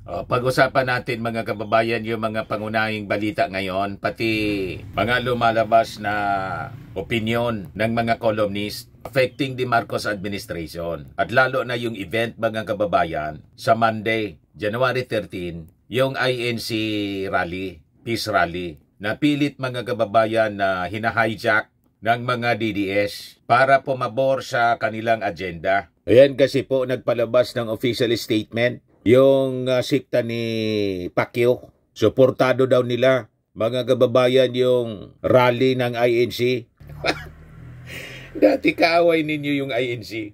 Pag-usapan natin mga kababayan yung mga pangunahing balita ngayon, pati mga lumalabas na opinion ng mga columnist affecting the Marcos administration. At lalo na yung event mga kababayan sa Monday, January 13, yung INC rally, peace rally. Napilit mga kababayan na hinahijack ng mga DDS para pumabor sa kanilang agenda. Ayan kasi po nagpalabas ng official statement yung sikta ni Pacquiao. Suportado daw nila mga kababayan yung rally ng INC. Dati kaaway ninyo yung INC.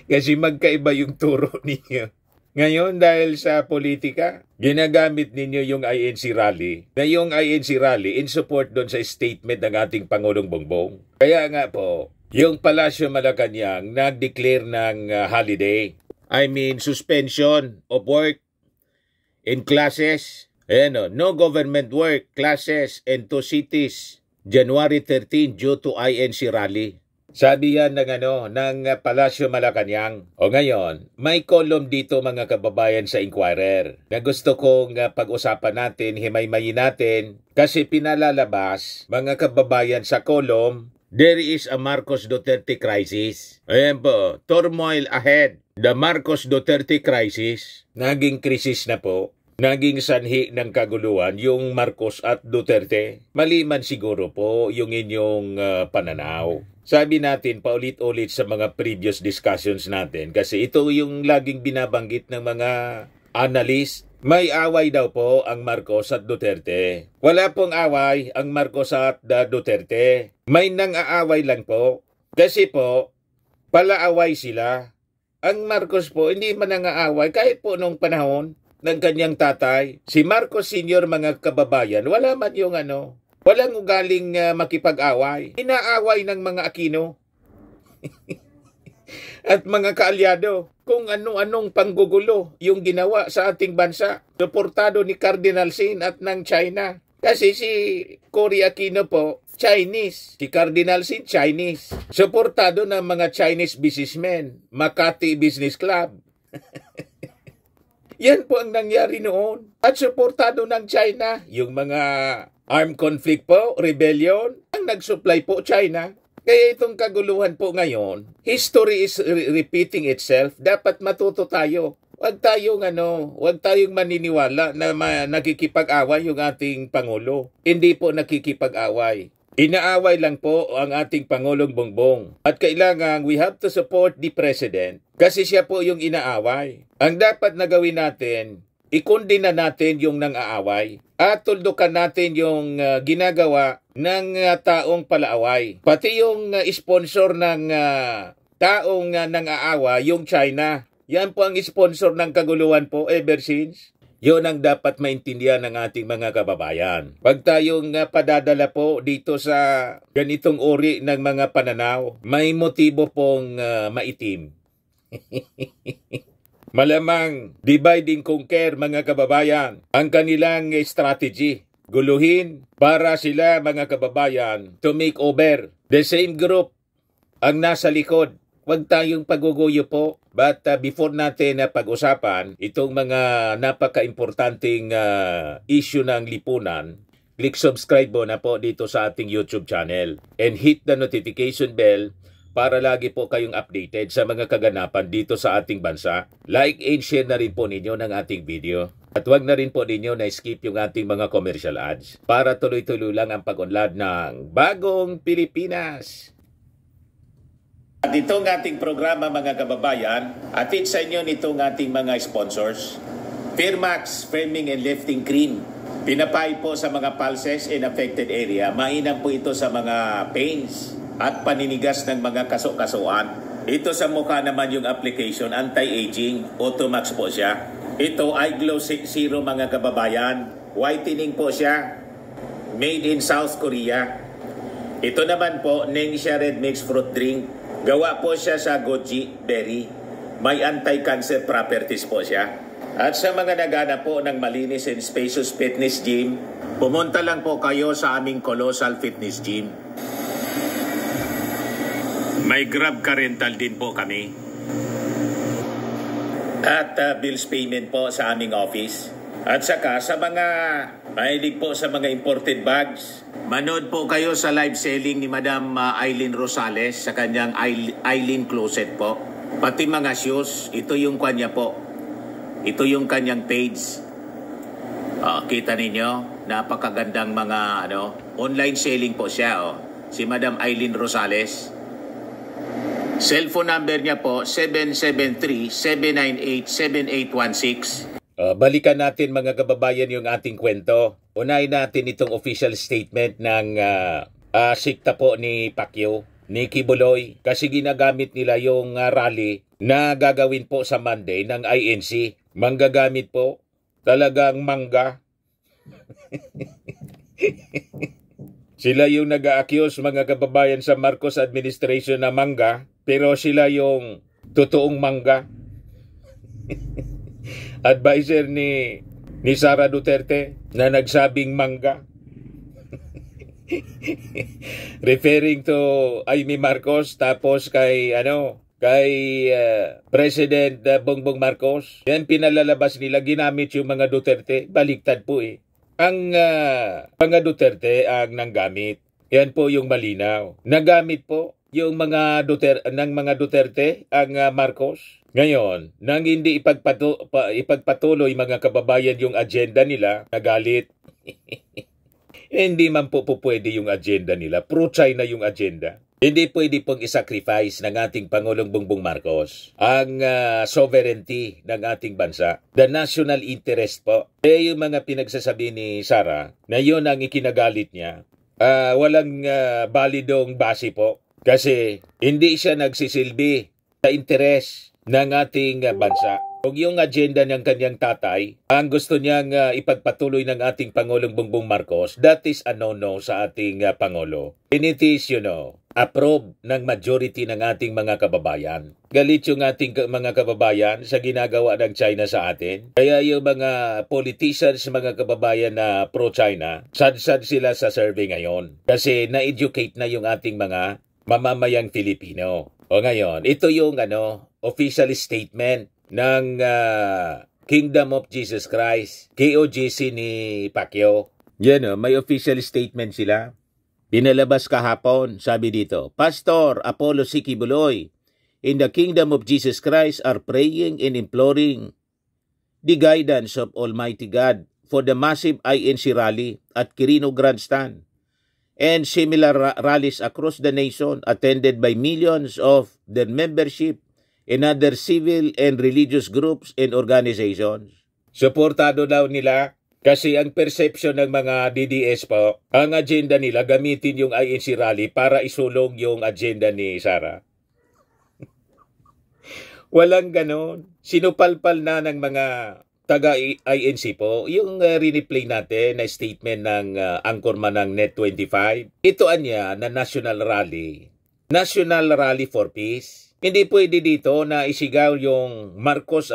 Kasi magkaiba yung turo ninyo. Ngayon dahil sa politika, ginagamit ninyo yung INC rally. Na yung INC rally in support doon sa statement ng ating Pangulong Bongbong. Kaya nga po, yung Palasyo Malacanang nag-declare ng holiday. I mean, suspension of work in classes. Ayan, no government work, classes, and to cities, January 13 due to INC rally. Sabi yan ng Palasyo Malacanang. O ngayon, may column dito mga kababayan sa Inquirer na gusto kong pag-usapan natin, himay-mayin natin, kasi pinalalabas mga kababayan sa column, there is a Marcos Duterte crisis. Ayan po, turmoil ahead. The Marcos Duterte crisis, naging krisis na po, naging sanhi ng kaguluhan yung Marcos at Duterte. Mali man siguro po yung inyong pananaw. Sabi natin paulit-ulit sa mga previous discussions natin kasi ito yung laging binabanggit ng mga analyst. May away daw po ang Marcos at Duterte. Wala pong away ang Marcos at Duterte. May nang-aaway lang po. Kasi po, palaaway sila. Ang Marcos po, hindi man nang-aaway kahit po nung panahon ng kanyang tatay. Si Marcos Sr. mga kababayan, wala man yung walang ugaling makipag-away. Inaaway ng mga Aquino at mga kaalyado kung ano-anong panggugulo yung ginawa sa ating bansa. Suportado ni Cardinal Sin at ng China. Kasi si Cory Aquino po, Chinese. Si Cardinal Sin, Chinese. Suportado ng mga Chinese businessmen. Makati Business Club. Yan po ang nangyari noon. At suportado ng China. Yung mga armed conflict po, rebellion, ang nag-supply po China. Kaya itong kaguluhan po ngayon, history is repeating itself. Dapat matuto tayo. Huwag tayong maniniwala na nakikipag-away yung ating Pangulo. Hindi po nakikipag-away. Inaaway lang po ang ating Pangulong Bongbong. At kailangan we have to support the President kasi siya po yung inaaway. Ang dapat na gawin natin, ikondina natin yung nang-aaway at tuldukan natin yung ginagawa ng taong palaaway. Pati yung sponsor ng taong nang-aawa, yung China. Yan po ang sponsor ng kaguluhan po ever since. Yun ang dapat maintindihan ng ating mga kababayan. Pag tayong padadala po dito sa ganitong uri ng mga pananaw, may motibo pong maitim. Malamang divide and conquer mga kababayan ang kanilang strategy. Guluhin para sila mga kababayan to make over. The same group ang nasa likod. Huwag tayong paguguyo po. But before natin pag-usapan itong mga napaka-importanting issue ng lipunan, click subscribe mo na po dito sa ating YouTube channel and hit the notification bell para lagi po kayong updated sa mga kaganapan dito sa ating bansa. Like and share na rin po ninyo ng ating video. At huwag na rin po ninyo na-skip yung ating mga commercial ads para tuloy-tuloy lang ang pag-unlad ng Bagong Pilipinas. At itong ating programa mga kababayan, atid sa inyo nitong ating mga sponsors. Firmax Firming and Lifting Cream. Pinapay po sa mga pulses in affected area. Mainam po ito sa mga pains at paninigas ng mga kaso-kasuan. Ito sa mukha naman yung application, anti-aging, Automax po siya. Ito ay Glow Zero mga kababayan. Whitening po siya. Made in South Korea. Ito naman po, Nengxia Red Mix Fruit Drink. Gawa po siya sa goji berry. May anti-cancer properties po siya. At sa mga nagana po ng malinis and spacious fitness gym, pumunta lang po kayo sa aming Colossal Fitness Gym. May Grab ka rental din po kami. at bills payment po sa aming office. At saka sa mga mahilig po sa mga imported bags, manood po kayo sa live selling ni Madam Eileen Rosales sa kanyang Eileen Closet po. Pati mga shoes, ito yung kanya po. Ito yung kanyang page. Kita ninyo, napakagandang mga online selling po siya. Si Madam Eileen Rosales. Cellphone number niya po, 773-798-7816. Balikan natin mga kababayan yung ating kwento. Unahin natin itong official statement ng sikta po ni Pacquiao, ni Kibuloy. Kasi ginagamit nila yung rally na gagawin po sa Monday ng INC. Manggagamit po, talagang mangga. Sila yung nag-a-accuse mga kababayan sa Marcos administration na mangga, pero sila yung totoong mangga. Advisor ni Sara Duterte na nagsabing mangga. Referring to Amy Marcos tapos kay President Bongbong Marcos. Yan pinalalabas nila, ginamit yung mga Duterte. Baliktad po eh. Ang mga Duterte ang nanggamit. Yan po yung malinaw. Nagamit po yung mga Duterte ang Marcos. Ngayon, nang hindi ipagpatuloy mga kababayan yung agenda nila, nagalit. Hindi man po pwede yung agenda nila. Pro-China yung agenda. Hindi pwede pong isacrifice ng ating Pangulong Bongbong Marcos ang sovereignty ng ating bansa. The national interest po. Yung mga pinagsasabi ni Sara na yun ang ikinagalit niya. Walang balidong base po. Kasi hindi siya nagsisilbi sa interes ng ating bansa. Kung yung agenda ng kanyang tatay, ang gusto niyang ipagpatuloy ng ating Pangulong Bongbong Marcos, that is a no-no sa ating Pangulo. And it is, approve ng majority ng ating mga kababayan. Galit yung ating mga kababayan sa ginagawa ng China sa atin. Kaya yung mga politicians, mga kababayan na pro-China, sad-sad sila sa survey ngayon. Kasi na-educate na yung ating mga mamamayang Filipino. O ngayon, ito yung official statement ng Kingdom of Jesus Christ, KOJC ni Pacquiao. Yan may official statement sila. Pinalabas kahapon, sabi dito, Pastor Apollo C. Kibuloy in the Kingdom of Jesus Christ are praying and imploring the guidance of Almighty God for the massive INC rally at Quirino Grandstand and similar rallies across the nation attended by millions of their membership and other civil and religious groups and organizations. Suportado daw nila kasi ang perception ng mga DDS po, ang agenda nila gamitin yung INC rally para isulong yung agenda ni Sara. Walang ganon. Sinupalpal na ng mga taga-INC po yung re-replay natin na statement ng anchorman ng Net25. Ito anya na national rally. National Rally for Peace. Hindi pwede dito na isigaw yung Marcos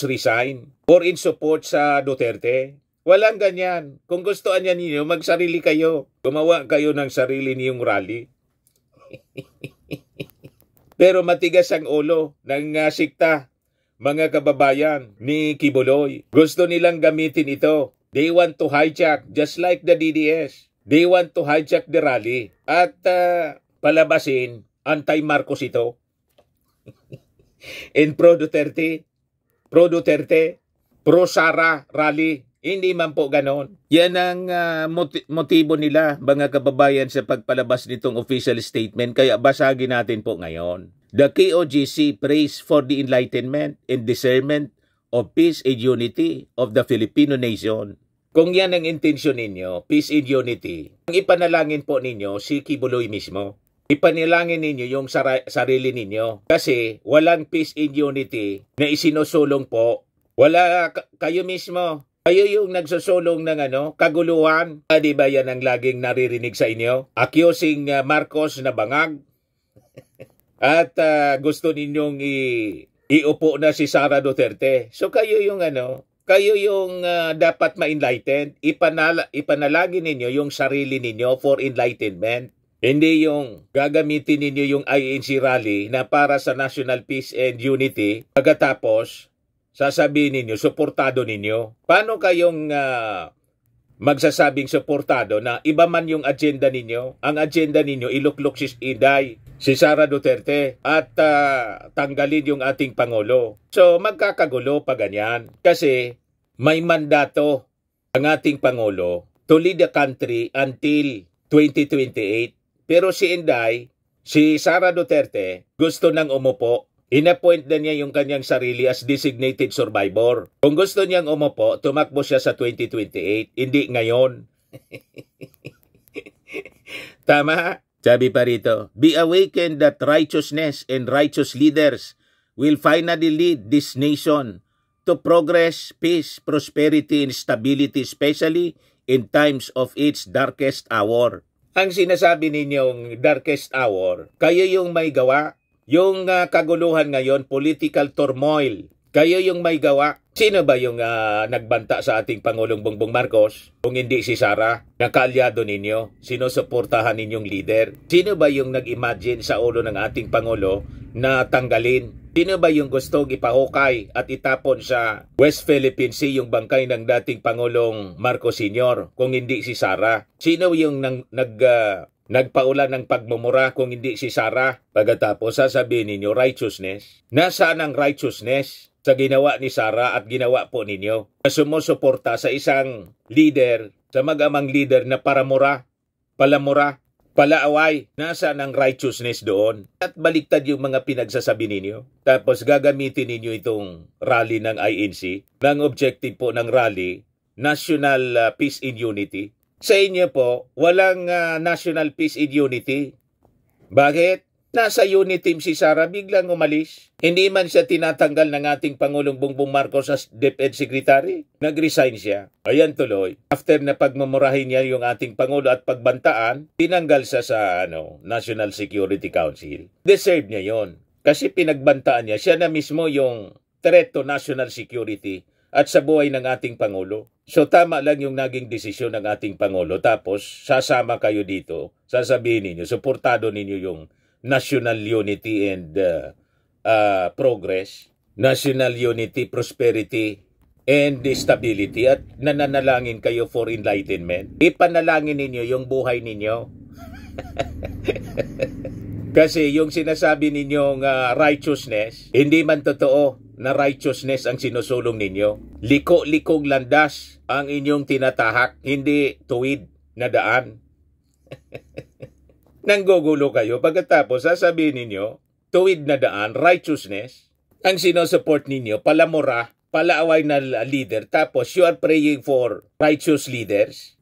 resign or in support sa Duterte. Walang ganyan. Kung gustoan niya ninyo, magsarili kayo. Gumawa kayo ng sarili niyong rally. Pero matigas ang ulo ng sikta, mga kababayan ni Kibuloy. Gusto nilang gamitin ito. They want to hijack just like the DDS. They want to hijack the rally at palabasin anti-Marcos ito. And pro-Duterte, pro-Sara rally. Hindi man po ganon. Yan ang motibo nila, mga kababayan, sa pagpalabas nitong official statement. Kaya basagin natin po ngayon. The KOJC prays for the enlightenment and discernment of peace and unity of the Filipino nation. Kung yan ang intensyon ninyo, peace and unity, ang ipanalangin po ninyo si Kibuloy mismo. Ipanalangin ninyo yung sarili ninyo. Kasi walang peace and unity na isinusulong po. Wala kayo mismo. Kayo yung nagsusulong ng kaguluhan. Di ba yan ang laging naririnig sa inyo? Accusing Marcos na bangag. At gusto ninyong iupo na si Sara Duterte. So kayo yung kayo yung dapat ma-enlighten. Ipanalangin ninyo yung sarili ninyo for enlightenment. Hindi yung gagamitin ninyo yung INC rally na para sa National Peace and Unity, pagkatapos sasabihin ninyo, suportado ninyo. Paano kayong magsasabing suportado na iba man yung agenda ninyo? Ang agenda ninyo, iluklok si Inday, si Sara Duterte, at tanggalin yung ating Pangulo. So magkakagulo pa ganyan. Kasi may mandato ang ating Pangulo to lead the country until 2028. Pero si Inday, si Sara Duterte, gusto nang umupo. Inappoint na niya yung kanyang sarili as designated survivor. Kung gusto niyang umupo, tumakbo siya sa 2028, hindi ngayon. Tama? Sabi pa rito, be awakened that righteousness and righteous leaders will finally lead this nation to progress, peace, prosperity, and stability, especially in times of its darkest hour. Ang sinasabi ninyong darkest hour, kayo yung may gawa. Yung kaguluhan ngayon, political turmoil, kayo yung may gawa. Sino ba yung nagbanta sa ating Pangulong Bongbong Marcos? Kung hindi si Sara, na kaalyado ninyo, sinusuportahan ninyong leader. Sino ba yung nag-imagine sa ulo ng ating Pangulo na tanggalin? Sino ba yung gustong ipahukay at itapon sa West Philippine Sea yung bangkay ng dating Pangulong Marcos Sr. kung hindi si Sara? Sino yung nagpaulan ng pagmumura kung hindi si Sara? Pagkatapos sasabihin ninyo righteousness. Nasaan ang righteousness sa ginawa ni Sara at ginawa po ninyo? Na sumusuporta sa isang leader, sa mag-amang leader na palamura, palaaway. Nasaan ang righteousness doon? At baliktad yung mga pinagsasabi ninyo. Tapos gagamitin ninyo itong rally ng INC. Ang objective po ng rally, National Peace and Unity. Sa inyo po, walang National Peace and Unity. Bakit? Nasa unit team si Sara, biglang umalis. Hindi man siya tinatanggal ng ating Pangulong Bongbong Marcos as DepEd Secretary. Nag-resign siya. Ayan tuloy. After na pagmumurahin niya yung ating Pangulo at pagbantaan, tinanggal siya sa National Security Council. Deserve niya yon. Kasi pinagbantaan niya, siya na mismo yung threat to national security at sa buhay ng ating Pangulo. So tama lang yung naging desisyon ng ating Pangulo. Tapos sasama kayo dito, sasabihin ninyo, suportado ninyo yung national unity and progress, national unity, prosperity, and stability, at nananalangin kayo for enlightenment. Ipanalangin ninyo yung buhay ninyo. Kasi yung sinasabi ninyong righteousness, hindi man totoo na righteousness ang sinusulong ninyo. Liko-likong landas ang inyong tinatahak, hindi tuwid na daan. Nanggugulo kayo pagkatapos sasabihin ninyo, tuwid na daan, righteousness, ang sinusupport ninyo, palamura, palaaway na leader, tapos you are praying for righteous leaders.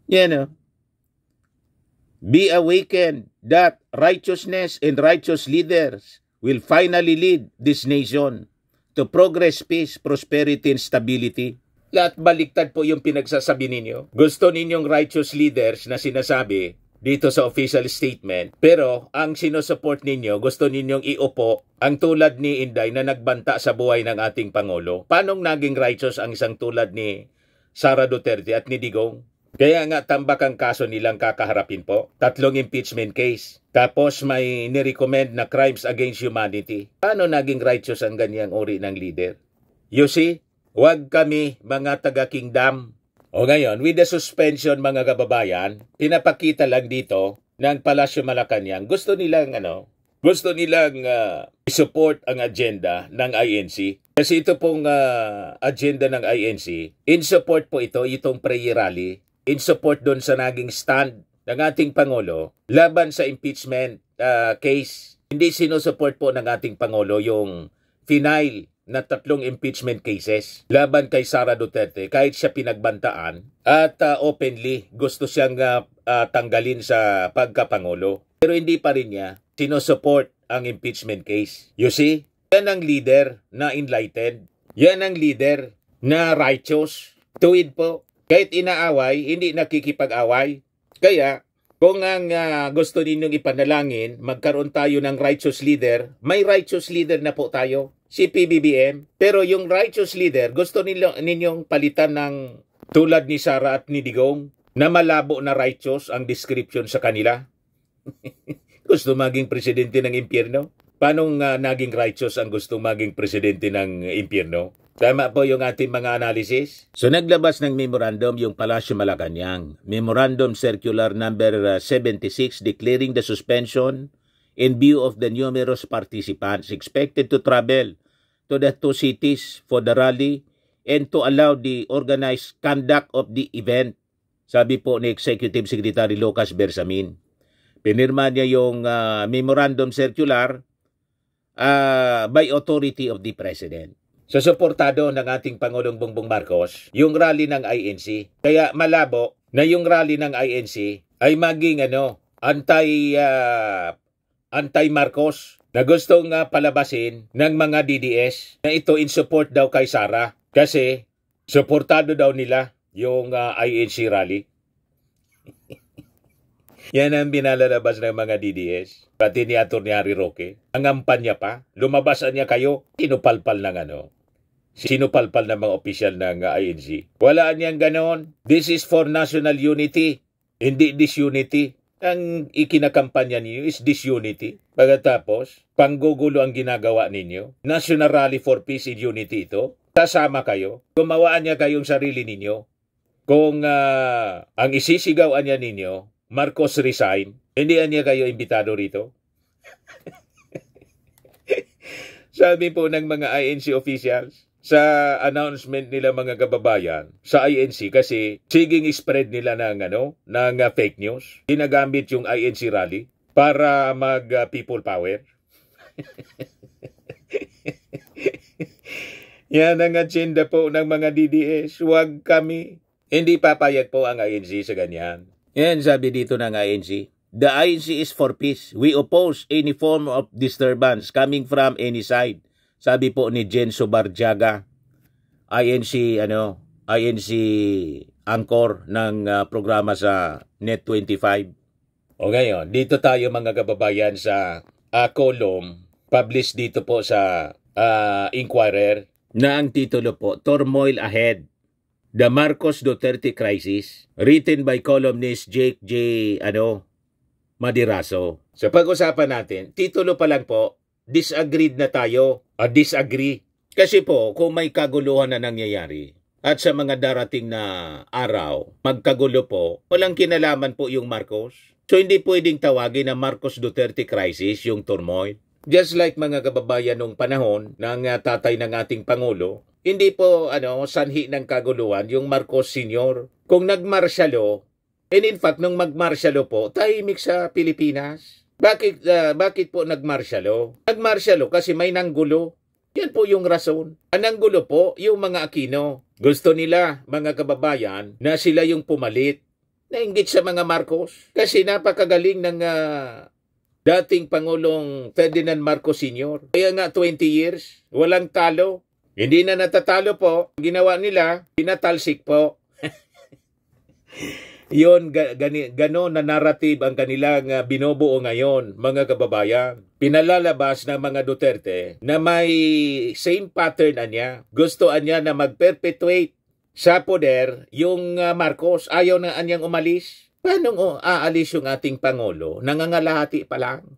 Be awakened that righteousness and righteous leaders will finally lead this nation to progress, peace, prosperity, and stability. Lahat baliktad po yung pinagsasabi ninyo. Gusto ninyong righteous leaders na sinasabi dito sa official statement, pero ang sinusupport ninyo, gusto ninyong iupo ang tulad ni Inday na nagbanta sa buhay ng ating Pangulo. Paanong naging righteous ang isang tulad ni Sara Duterte at ni Digong? Kaya nga tambak ang kaso nilang kakaharapin po. 3 impeachment case. Tapos may nirecommend na crimes against humanity. Paano naging righteous ang ganyang uri ng leader? You see, huwag kami mga taga-kingdom. O ngayon, with the suspension mga kababayan, pinapakita lang dito ng Palasyo Malacanang, gusto nilang i-support ang agenda ng INC. Kasi ito pong agenda ng INC, in support po itong prayer rally, in support doon sa naging stand ng ating Pangulo laban sa impeachment case. Hindi sinusupport po ng ating Pangulo yung final na 3 impeachment cases laban kay Sara Duterte kahit siya pinagbantaan at openly gusto siyang tanggalin sa pagkapangulo. Pero hindi pa rin niya sinusupport ang impeachment case. You see? Yan ang leader na enlightened. Yan ang leader na righteous. Tuwid po. Kahit inaaway, hindi nakikipag-away. Kaya, kung ang gusto ninyong ipanalangin, magkaroon tayo ng righteous leader, may righteous leader na po tayo. Si PBBM. Pero yung righteous leader, gusto ninyong palitan ng tulad ni Sara at ni Digong na malabo na righteous ang description sa kanila. Gusto maging presidente ng impyerno? Paano naging righteous ang gusto maging presidente ng impyerno? Tama po yung ating mga analysis. So naglabas ng memorandum yung Palasyo Malacanang. Memorandum Circular number 76 declaring the suspension in view of the numerous participants expected to travel to the two cities for the rally and to allow the organized conduct of the event. Sabi po ni Executive Secretary Lucas Bersamin. Pinirma niya yung memorandum circular by authority of the President. So, suportado ng ating Pangulong Bongbong Marcos yung rally ng INC. Kaya malabo na yung rally ng INC ay maging anti-Marcos na gustong palabasin ng mga DDS na ito in support daw kay Sara kasi suportado daw nila yung INC rally. Yan ang binalalabas ng mga DDS. Pati ni Atty. Harry Roque. Ang ampanya pa, lumabasan niya kayo, sinupalpal ng mga opisyal ng INC. Wala niyang ganon. This is for national unity, hindi disunity. Ang ikinakampanya ninyo is disunity. Pagkatapos, panggugulo ang ginagawa ninyo. National Rally for Peace and Unity ito. Kasama kayo. Gumawaan niya kayong sarili ninyo. Kung ang isisigawan niya ninyo, Marcos resign, hindi niya kayo imbitado rito. Sabi po ng mga INC officials, sa announcement nila mga kababayan sa INC kasi siging spread nila ng fake news. Ginagamit yung INC rally para mag people power. Yan ang agenda po ng mga DDS. Huwag kami. Hindi papayag po ang INC sa ganyan. Yan sabi dito ng INC. The INC is for peace. We oppose any form of disturbance coming from any side. Sabi po ni Jen Subarjaga, INC anchor ng programa sa Net25. O ngayon, dito tayo mga kababayan sa column published dito po sa Inquirer na ang titulo po, Turmoil Ahead, The Marcos Duterte Crisis, written by columnist Jake J. Madiraso. Sa pag-usapan natin, titulo pa lang po, disagreed na tayo. Disagree. Kasi po, kung may kaguluhan na nangyayari at sa mga darating na araw, magkagulo po, walang kinalaman po yung Marcos. So hindi pwedeng tawagin na Marcos Duterte crisis yung turmoil. Just like mga kababayan nung panahon ng tatay ng ating Pangulo, hindi po sanhi ng kaguluhan yung Marcos Sr. Kung nagmarsyalo, and in fact, nung magmarsyalo po, tahimik sa Pilipinas. Bakit po nagmarsyalo? Nagmarsyalo kasi may nanggulo. Yan po yung rason. Ang nanggulo po, yung mga Aquino. Gusto nila, mga kababayan, na sila yung pumalit. Nainggit sa mga Marcos. Kasi napakagaling ng dating Pangulong Ferdinand Marcos Sr. Kaya nga 20 years, walang talo. Hindi na natatalo po. Ginawa nila, pinatalsik po. Yon, gano'n na narrative ang kanilang binubuo ngayon, mga kababayan. Pinalalabas ng mga Duterte na may same pattern niya. Gusto niya na mag-perpetuate sa poder yung Marcos. Ayaw na anyang umalis. Paano aalis yung ating Pangulo? Nangangalahati pa lang.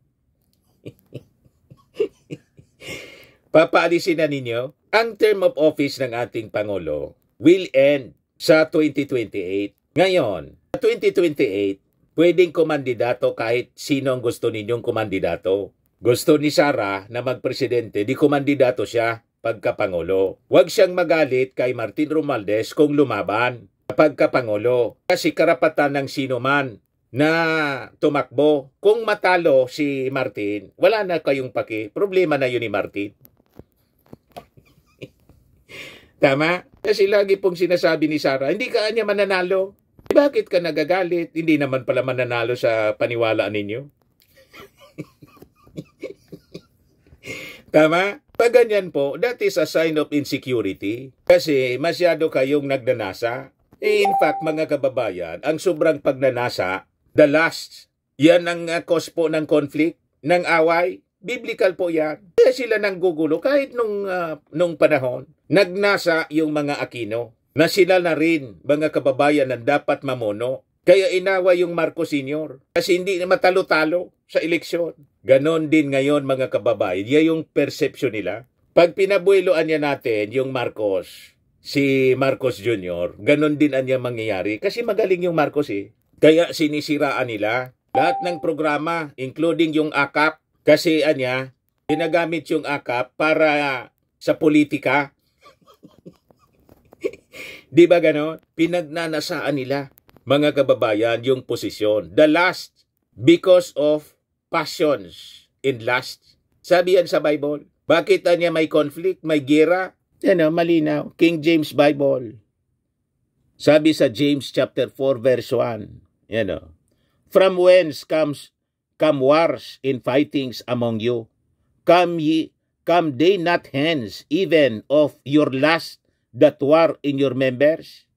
Papaalisin na ninyo. Ang term of office ng ating Pangulo will end sa 2028. Ngayon, 2028, pwedeng kumandidato kahit sino ang gusto ninyong kumandidato. Gusto ni Sara na magpresidente, di kumandidato siya pagkapangulo. Huwag siyang magalit kay Martin Romualdez kung lumaban pagkapangulo. Kasi karapatan ng sino man na tumakbo. Kung matalo si Martin, wala na kayong paki. Problema na yun ni Martin. Tama? Kasi lagi pong sinasabi ni Sara, hindi ka niya mananalo. Bakit ka nagagalit? Hindi naman pala mananalo sa paniwala ninyo. Tama? Pag ganyan po, that is a sign of insecurity. Kasi masyado kayong nagnanasa. In fact, mga kababayan, ang sobrang pagnanasa, the last, yan ang cause po ng conflict, ng away. Biblical po yan. Kaya sila nanggugulo kahit nung panahon. Nagnasa yung mga Aquino na sila na rin, mga kababayan, na dapat mamuno. Kaya inawa yung Marcos Sr. Kasi hindi na matalo-talo sa eleksyon. Ganon din ngayon mga kababayan. Yan yung perception nila. Pag pinabueloan niya natin yung Marcos, si Marcos Jr., ganon din ang mangyayari. Kasi magaling yung Marcos eh. Kaya sinisiraan nila lahat ng programa, including yung AKAP. Kasi ginagamit yung AKAP para sa politika. Di ba ganon? Pinagnanasaan nila, mga kababayan, yung posisyon. The last, because of passions and lust. Sabi yan sa Bible. Bakit may conflict, may gera? Malinaw. King James Bible. Sabi sa James chapter 4 verse 1. From whence come wars and fightings among you? Come they not hence, even of your lust that war in your members?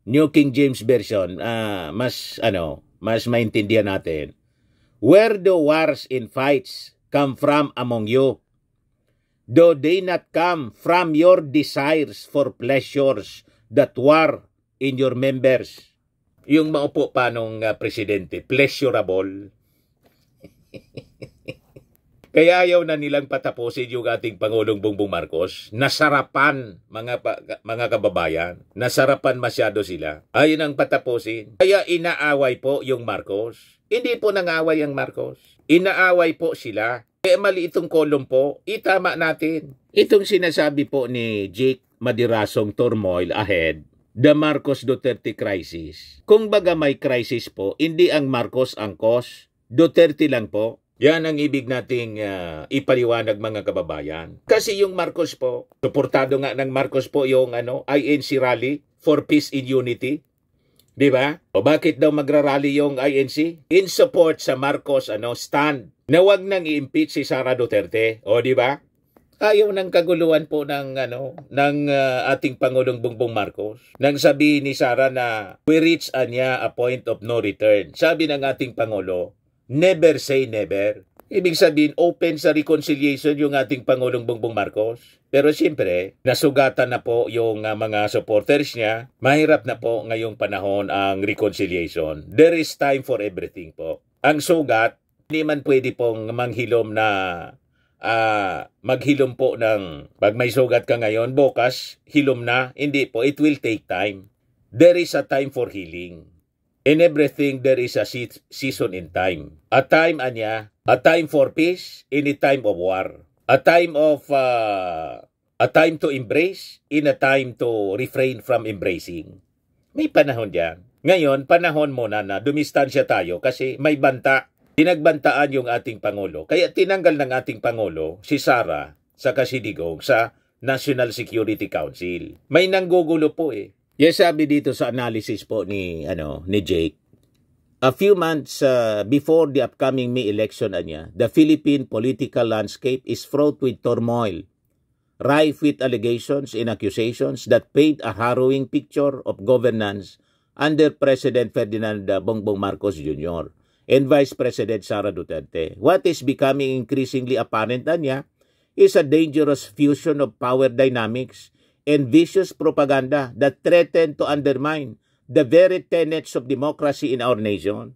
New King James Version, mas maintindihan natin. Where the wars and fights come from among you, though they not come from your desires for pleasures that war in your members. Yung maupo pa nung presidente, pleasurable. Kaya ayaw na nilang patapusin yung ating Pangulong Bongbong Marcos. Nasarapan, mga kababayan. Nasarapan masyado sila. Ayaw nang patapusin. Kaya inaaway po yung Marcos. Hindi po nang-away ang Marcos. Inaaway po sila. Kaya mali itong kolom po, itama natin. Itong sinasabi po ni Jake Madirasong turmoil ahead, the Marcos Duterte crisis. Kung baga may crisis po, hindi ang Marcos ang cause, Duterte lang po. Yan ang ibig nating ipaliwanag, mga kababayan. Kasi yung Marcos po, suportado nga ng Marcos po yung INC rally for peace and unity. Di ba? O bakit daw magrarally yung INC? In support sa Marcos stand na wag nang i-impeach si Sara Duterte. O di ba? Ayaw ng kaguluhan po ng ating Pangulong Bongbong Marcos. Nang sabihin ni Sara na we reach a point of no return. Sabi ng ating Pangulo, never say never. Ibig sabihin, open sa reconciliation yung ating Pangulong Bongbong Marcos. Pero siyempre, nasugatan na po yung mga supporters niya. Mahirap na po ngayong panahon ang reconciliation. There is time for everything po. Ang sugat, hindi man pwede pong manghilom na maghilom po ng pag may sugat ka ngayon, bukas, hilom na. Hindi po, it will take time. There is a time for healing. In everything, there is a season in time. A time for peace, in a time of war. A time to embrace, in a time to refrain from embracing. May panahon diyan. Ngayon, panahon muna na dumistansya tayo kasi may banta. Pinagbantaan yung ating Pangulo. Kaya tinanggal ng ating Pangulo si Sara sa Kasidigong sa National Security Council. May nanggugulo po eh. Yes, sabi dito sa analysis po ni Jake, a few months before the upcoming May election the Philippine political landscape is fraught with turmoil, rife with allegations and accusations that paint a harrowing picture of governance under President Ferdinand Bongbong Marcos Jr. and Vice President Sara Duterte. What is becoming increasingly apparent is a dangerous fusion of power dynamics and vicious propaganda that threaten to undermine the very tenets of democracy in our nation.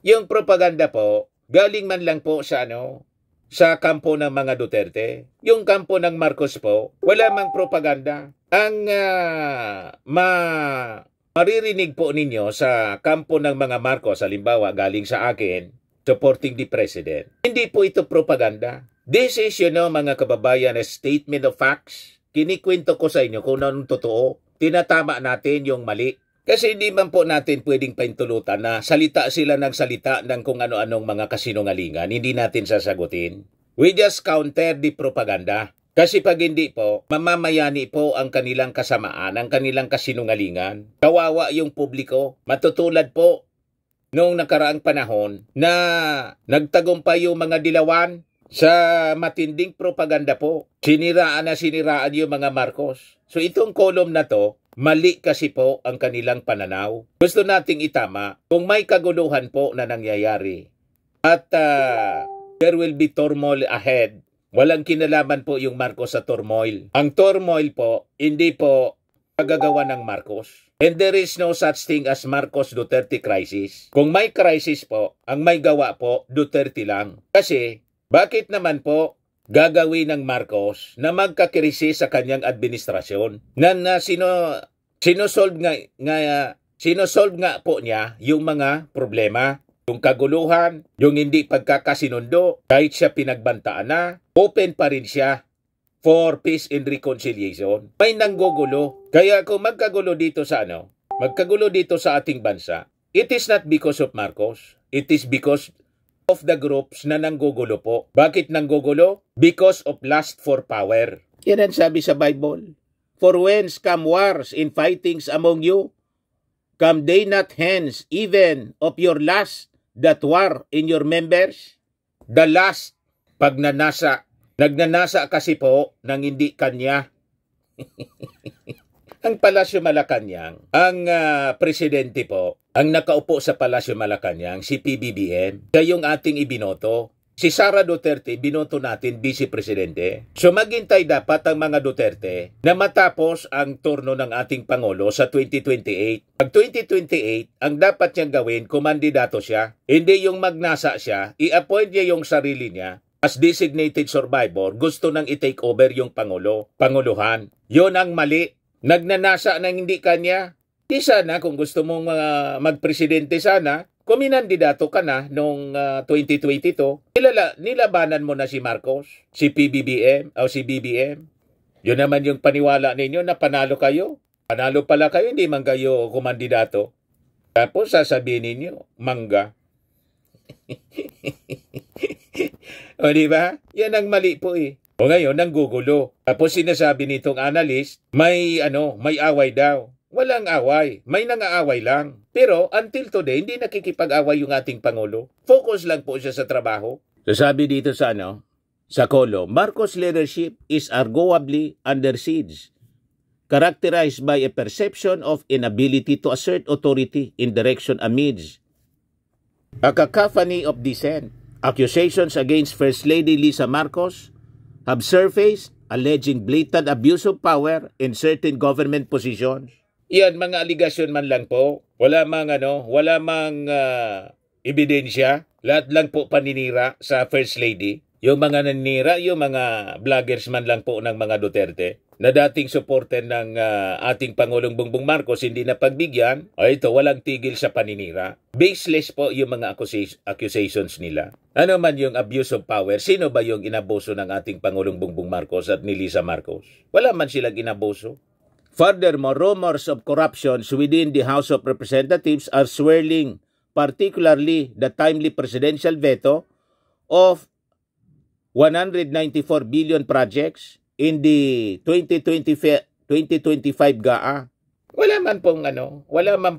Yung propaganda po, galing man lang po sa sa kampo ng mga Duterte. Yung kampo ng Marcos po, wala mang propaganda. Ang maririnig po ninyo sa kampo ng mga Marcos, halimbawa galing sa akin, supporting the President. Hindi po ito propaganda. This is, mga kababayan, a statement of facts. Kinikwento ko sa inyo kung anong totoo. Tinatama natin yung mali. Kasi hindi man po natin pwedeng paintulutan na salita sila ng salita ng kung ano-anong mga kasinungalingan. Hindi natin sasagutin. We just counter the propaganda. Kasi pag hindi po, mamamayani po ang kanilang kasamaan, ang kanilang kasinungalingan. Kawawa yung publiko. Matutulad po noong nakaraang panahon na nagtagumpay yung mga dilawan sa matinding propaganda po. Siniraan yung mga Marcos. So itong kolom na to, mali kasi po ang kanilang pananaw. Gusto nating itama kung may kaguluhan po na nangyayari. At there will be turmoil ahead. Walang kinalaman po yung Marcos sa turmoil. Ang turmoil po, hindi po pagagawa ng Marcos. And there is no such thing as Marcos Duterte crisis. Kung may crisis po, ang may gawa po, Duterte lang. Kasi, bakit naman po gagawin ng Marcos na magkakrisis sa kanyang administrasyon? Sinosolve nga po niya yung mga problema, yung kaguluhan, yung hindi pagkakasinundo, kahit siya pinagbantaan na, open pa rin siya for peace and reconciliation. May nanggugulo. Kaya kung magkagulo dito sa ating bansa, it is not because of Marcos. It is because of the groups na nanggugulo po. Bakit nanggugulo? Because of lust for power. Yan ang sabi sa Bible. For whence come wars and fightings among you? Come they not hence even of your lust that war in your members? The lust, pagnanasa. Nagnanasa kasi po ng hindi kanya. Ang Palasyo Malacanang, ang presidente po, ang nakaupo sa Palasyo Malacanang, si PBBM, siya yung ating ibinoto. Si Sara Duterte, binoto natin vice-presidente. So maghintay dapat ang mga Duterte na matapos ang turno ng ating Pangulo sa 2028. Pag 2028, ang dapat niyang gawin, kumandidato siya. Hindi yung magnasa siya, i-appoint niya yung sarili niya. As designated survivor, gusto nang i-take over yung Panguluhan. Yun ang mali. Nagnanasa ng hindi kanya. Di sana, kung gusto mong magpresidente sana, kuminandidato ka na noong 2022, nilabanan mo na si Marcos, si PBBM, o si BBM. Yun naman yung paniwala ninyo na panalo kayo. Panalo pala kayo, hindi man kayo kumandidato. Tapos sasabihin ninyo, mangga. O diba? Yan ang mali po eh. O ngayon, nanggugulo. Tapos sinasabi nitong analyst, may away daw. Walang away. May nangaaway lang. Pero until today, hindi nakikipag-away yung ating Pangulo. Focus lang po siya sa trabaho. Sasabi dito sa column, Marcos' leadership is arguably under siege, characterized by a perception of inability to assert authority in direction amidst a cacophony of dissent. Accusations against First Lady Lisa Marcos have surfaced alleging blatant abuse of power in certain government positions. Yan, mga aligasyon man lang po. Wala mang ebidensya. Lahat lang po paninira sa First Lady. Yung mga naninira, yung mga vloggers man lang po ng mga Duterte na dating supporter ng ating Pangulong Bongbong Marcos, hindi na pagbigyan, ito, walang tigil sa paninira. Baseless po yung mga accusations nila. Ano man yung abuse of power, sino ba yung inabuso ng ating Pangulong Bongbong Marcos at ni Lisa Marcos? Wala man silang inabuso. Furthermore, rumors of corruptions within the House of Representatives are swirling, particularly the timely presidential veto of 194 billion projects in the 2025 GAA. Wala man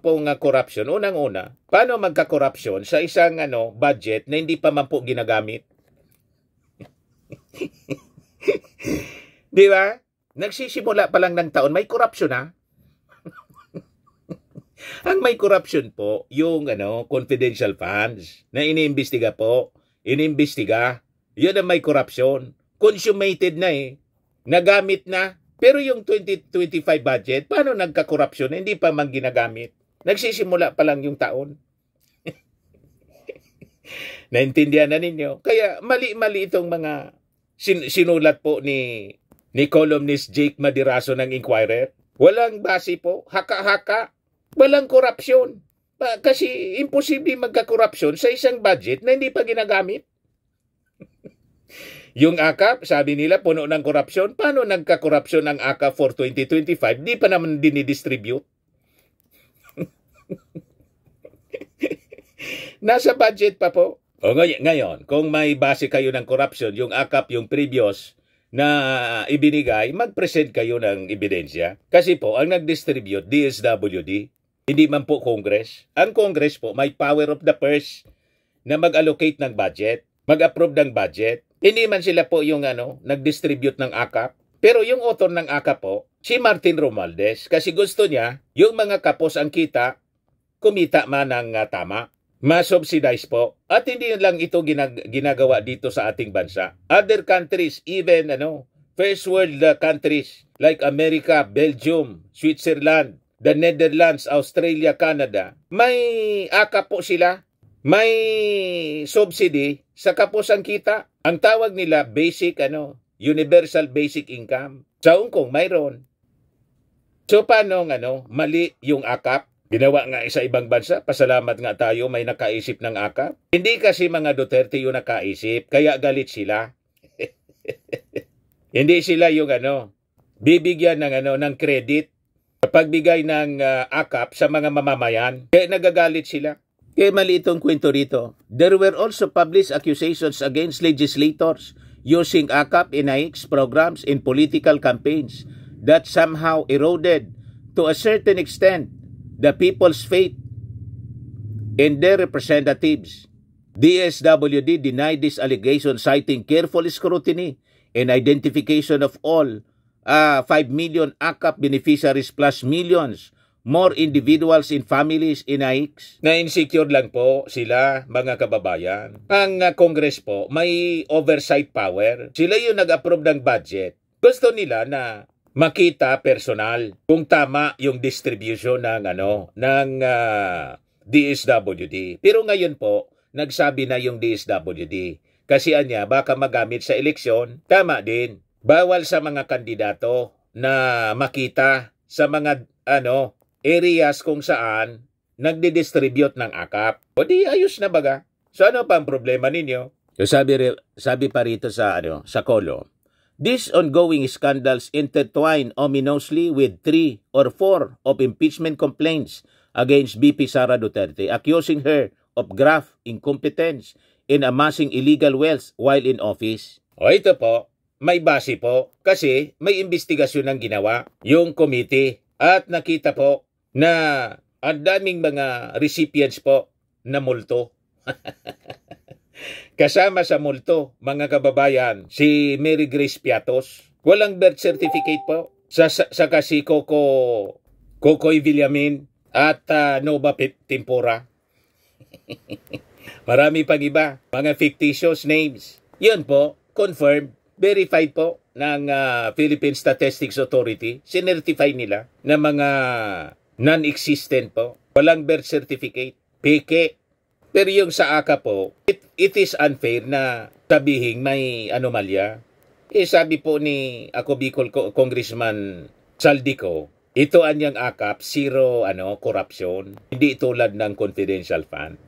pong corruption. Unang-una, paano magka-corruption sa isang budget na hindi pa man po ginagamit? Di ba? Nagsisimula pa lang ng taon, may corruption na. Ang may corruption po, yung confidential funds na iniimbestiga po. Yun ang may corruption. Consummated na eh. Nagamit na. Pero yung 2025 budget, paano nagka-corruption? Hindi pa man ginagamit. Nagsisimula pa lang yung taon. Naintindihan na ninyo? Kaya mali-mali itong mga sinulat po ni columnist Jake Madiraso ng Inquirer. Walang base po. Haka-haka. Walang korupsyon. Kasi imposible magka-korupsyon sa isang budget na hindi pa ginagamit. Yung AKAP, sabi nila, puno ng korupsyon. Paano nagka-korupsyon ang AKAP for 2025? Di pa naman dinidistribute. Nasa budget pa po. O ngayon, kung may base kayo ng korupsyon, yung AKAP, yung previous na ibinigay, mag-present kayo ng ebidensya. Kasi po, ang nag-distribute, DSWD, hindi man po Congress. Ang Congress po, may power of the purse na mag-allocate ng budget, mag-approve ng budget. Hindi man sila po yung nag-distribute ng AKAP. Pero yung author ng AKAP po, si Martin Romualdez, kasi gusto niya, yung mga kapos ang kita, kumita man ng tama. Ma-subsidize po. At hindi lang ito ginagawa dito sa ating bansa. Other countries, even first world countries, like America, Belgium, Switzerland, the Netherlands, Australia, Canada, may akap po sila. May subsidy sa kapos ang kita. Ang tawag nila basic universal basic income. Sa Hong Kong mayroon. So paano mali yung akap? Ginawa nga sa ibang bansa, pasalamat nga tayo may nakaisip ng akap. Hindi kasi mga Duterte yung nakaisip, kaya galit sila. Hindi sila yung bibigyan ng credit, pagbigay ng akap sa mga mamamayan, kaya nagagalit sila. Kaya mali itong kwento rito. There were also published accusations against legislators using AKAP in AIX programs in political campaigns that somehow eroded, to a certain extent, the people's faith in their representatives. DSWD denied this allegation, citing careful scrutiny and identification of all 5 million AKAP beneficiaries plus millions more individuals in families in AIX. Na-insecure lang po sila, mga kababayan. Ang Congress po, may oversight power. Sila yung nag-approve ng budget. Gusto nila na makita personal kung tama yung distribution ng DSWD. Pero ngayon po, nagsabi na yung DSWD. Kasi baka magamit sa eleksyon, tama din. Bawal sa mga kandidato na makita sa mga areas kung saan nagdi-distribute ng akap. O di ayos na baga. So ano pa ang problema ninyo? So sabi pa rito sa column, these ongoing scandals intertwine ominously with 3 or 4 of impeachment complaints against VP Sara Duterte, accusing her of graft, incompetence, in amassing illegal wealth while in office. O ito po, may base po kasi may investigasyon ng ginawa yung committee at nakita po na ang daming mga recipients po na multo. Kasama sa multo, mga kababayan, si Mary Grace Piatos. Walang birth certificate po. Saka si Kokoy Villamin at Nova Tempora. Marami pang iba, mga fictitious names. Yun po, confirmed, verified po ng Philippine Statistics Authority. Sinertify nila na mga non-existent po. Walang birth certificate. Peke. Pero yung sa AKA po, it is unfair na sabihin may anomalya. Sabi po ni Bicol Congressman Saldico, ito anyang AKAP, zero corruption. Hindi tulad ng confidential fund.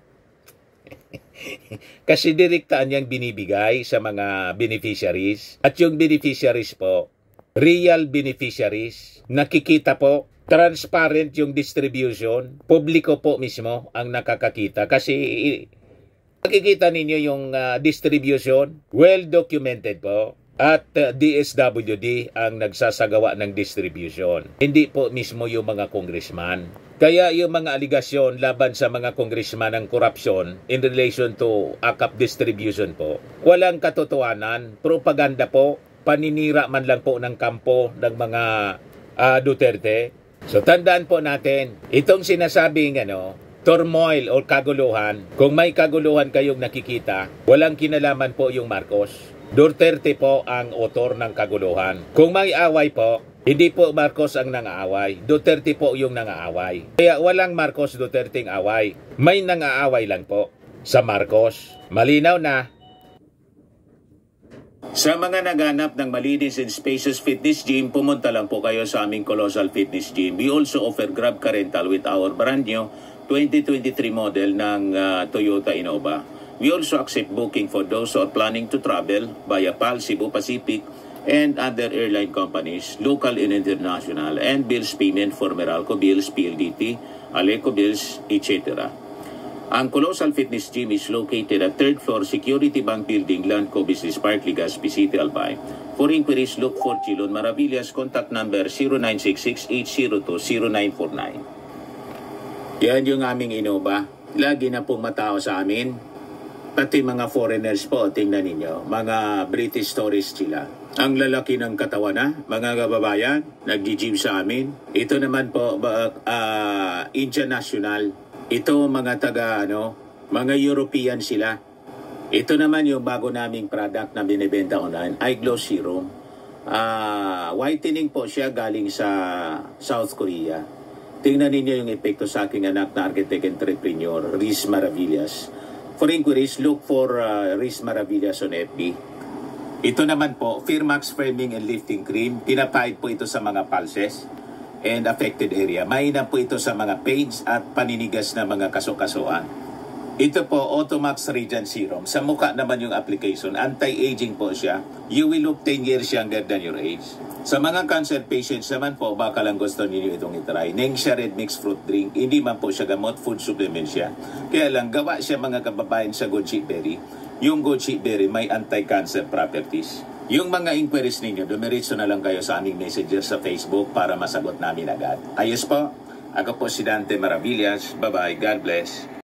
Kasi direktaan niyang binibigay sa mga beneficiaries. At yung beneficiaries po, real beneficiaries, nakikita po, transparent yung distribution, publiko po mismo ang nakakakita. Kasi nakikita ninyo yung distribution, well documented po. At DSWD ang nagsasagawa ng distribution. Hindi po mismo yung mga congressman. Kaya yung mga aligasyon laban sa mga congressman ng korupsyon in relation to AKAP distribution po, walang katotohanan, propaganda po, paninira man lang po ng kampo ng mga Duterte. So tandaan po natin, itong sinasabing turmoil o kaguluhan, kung may kaguluhan kayong nakikita, walang kinalaman po yung Marcos. Duterte po ang author ng kaguluhan. Kung may away po, hindi po Marcos ang nangaaway. Duterte po yung nangaaway. Kaya walang Marcos Duterteng away. May nangaaway lang po sa Marcos. Malinaw na. Sa mga naghanap ng malinis and spacious fitness gym, pumunta lang po kayo sa aming Colossal Fitness Gym. We also offer Grab Car Rental with our brand new 2023 model ng Toyota Innova. We also accept booking for those who are planning to travel via PAL, Cebu Pacific, and other airline companies, local and international, and bills payment for Meralco Bills, PLDT, Aleco Bills, etc. Ang Colossal Fitness Gym is located at 3rd floor Security Bank Building, Landco Business Park, Legazpi City, Albay. For inquiries, look for Chilon Maravillas. Contact number 0966-802-0949. Yan yung aming Innova. Lagi na pong matao sa amin. Pati mga foreigners po, tingnan ninyo, mga British tourists sila. Ang lalaki ng katawan mga kababayan, nag-gym sa amin. Ito naman po, Indian National. Ito mga mga European sila. Ito naman yung bago naming product na binibenta online, iGlow Serum. Whitening po siya galing sa South Korea. Tingnan ninyo yung epekto sa aking anak na architect entrepreneur, Riz Maravillas. For inquiries, look for Riz Maravillas on FB. Ito naman po, Firmax Firming and Lifting Cream. Pinapahid po ito sa mga pulses and affected area. Mainam po ito sa mga pains at paninigas na mga kasukasuan. Ito po, Automax Radiant Serum. Sa mukha naman yung application. Anti-aging po siya. You will look 10 years younger than your age. Sa mga cancer patients naman po, baka lang gusto ninyo itong itry. Nengxia Red Mixed Fruit Drink. Hindi man po siya gamot, food supplement siya. Kaya lang, gawa siya mga kababayan sa goji berry. Yung goji berry may anti-cancer properties. Yung mga inquiries ninyo, dumiretso na lang kayo sa aming messenger sa Facebook para masagot namin agad. Ayos po. Ako po si Dante Maravillas. Bye-bye. God bless.